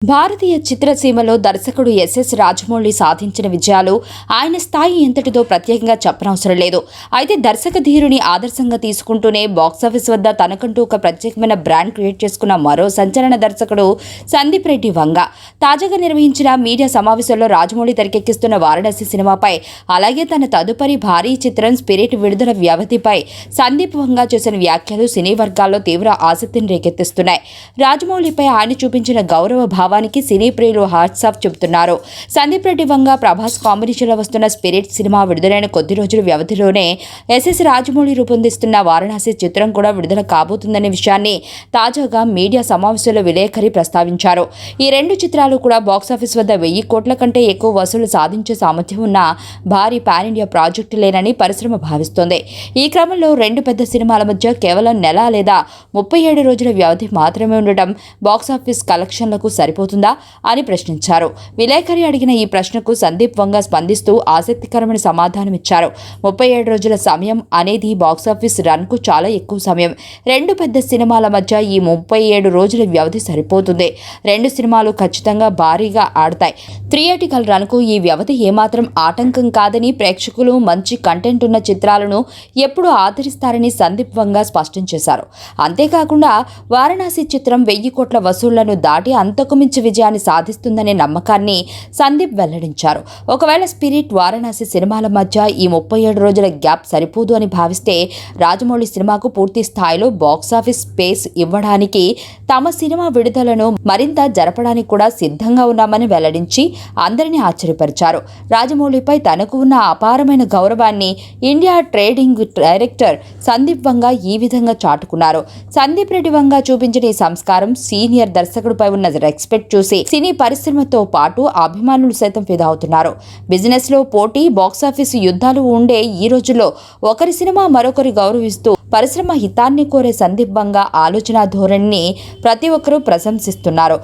భారతీయ చిత్రసీమలో దర్శకుడు ఎస్ఎస్ రాజమౌళి సాధించిన విజయాలు ఆయన స్థాయి ఎంతటిదో ప్రత్యేకంగా చెప్పనవసరం లేదు. అయితే దర్శక ధీరుని ఆదర్శంగా తీసుకుంటూనే బాక్సాఫీస్ వద్ద తనకంటూ ఒక ప్రత్యేకమైన బ్రాండ్ క్రియేట్ చేసుకున్న మరో సంచలన దర్శకుడు సందీప్ రెడ్డి వంగ. తాజాగా నిర్వహించిన మీడియా సమావేశంలో రాజమౌళి తెరకెక్కిస్తున్న వారణాసి సినిమాపై, అలాగే తన తదుపరి భారీ చిత్రం స్పిరిట్ విడుదల వ్యవధిపై సందీప్ వంగ చేసిన వ్యాఖ్యలు సినీ వర్గాల్లో తీవ్ర ఆసక్తిని రేకెత్తిస్తున్నాయి. రాజమౌళిపై ఆయన చూపించిన గౌరవ భావానికి సినీ ప్రియులు హాట్స్ ఆఫ్ చెబుతున్నారు. సందీప్ రెడ్డి వంగ ప్రభాస్ కాంబినేషన్లో వస్తున్న స్పిరిట్ సినిమా విడుదలైన కొద్ది రోజుల వ్యవధిలోనే ఎస్ఎస్ రాజమౌళి రూపొందిస్తున్న వారణాసి చిత్రం కూడా విడుదల కాబోతుందనే విషయాన్ని తాజాగా మీడియా సమావేశంలో విలేకరి ప్రస్తావించారు. ఈ రెండు చిత్రాలు కూడా బాక్సాఫీస్ వద్ద 1000 కోట్ల కంటే ఎక్కువ వసూలు సాధించే సామర్థ్యం ఉన్న భారీ పాన్ ఇండియా ప్రాజెక్టులేనని పరిశ్రమ భావిస్తోంది. ఈ క్రమంలో రెండు పెద్ద సినిమాల మధ్య కేవలం నెల లేదా 37 రోజుల వ్యవధి మాత్రమే ఉండటం బాక్సాఫీస్ కలెక్షన్లకు సరిపోతుందా అని ప్రశ్నించారు. విలేకరి అడిగిన ఈ ప్రశ్నకు సందీప్ వంగ స్పందిస్తూ ఆసక్తికరమైన సమాధానమిచ్చారు. 37 రోజుల సమయం అనేది బాక్సాఫీస్ రన్కు చాలా ఎక్కువ సమయం. రెండు పెద్ద సినిమాల మధ్య ఈ 37 రోజుల వ్యవధి సరిపోతుంది. రెండు సినిమాలు ఖచ్చితంగా భారీగా ఆడతాయి. థియేటికల్ రన్కు ఈ వ్యవధి ఏమాత్రం ఆటంకం కాదని, ప్రేక్షకులు మంచి కంటెంట్ ఉన్న చిత్రాలను ఎప్పుడూ ఆదరిస్తారని సందీప్ వంగ స్పష్టం చేశారు. అంతేకాకుండా వారణాసి చిత్రం 1000 కోట్ల వసూళ్లను దాటి అంతకు మించి విజయాన్ని సాధిస్తుందనే నమ్మకాన్ని సందీప్ వెల్లడించారు. ఒకవేళ స్పిరిట్, వారణాసి సినిమాల మధ్య ఈ 37 రోజుల గ్యాప్ సరిపోదు అని భావిస్తే, రాజమౌళి సినిమాకు పూర్తి స్థాయిలో బాక్సాఫీస్ స్పేస్ ఇవ్వడానికి, తమ సినిమా విడుదలను మరింత జరపడానికి కూడా సిద్ధంగా ఉన్నామని వెల్లడించి అందరినీ ఆశ్చర్యపరిచారు. రాజమౌళిపై తనకు ఉన్న అపారమైన గౌరవాన్ని ఇండియా ట్రేడింగ్ డైరెక్టర్ సందీప్ వంగ ఈ విధంగా చాటుకున్నారు. సందీప్ రెడ్డి వంగ చూపించిన ఈ సంస్కారం, సీనియర్ దర్శకుడిపై ఉన్న రెస్పెక్ట్ చూసి సినీ పరిశ్రమతో పాటు అభిమానులు సైతం ఫిదా అవుతున్నారు. బిజినెస్ లో పోటీ, బాక్సాఫీస్ యుద్ధాలు ఉండే ఈ రోజుల్లో ఒకరి సినిమా మరొకరి గౌరవిస్తూ పరిశ్రమ హితాన్ని కోరే సందీప్ వంగ ఆలోచన ధోరణిని ప్రతి ఒక్కరూ ప్రశంసిస్తున్నారు.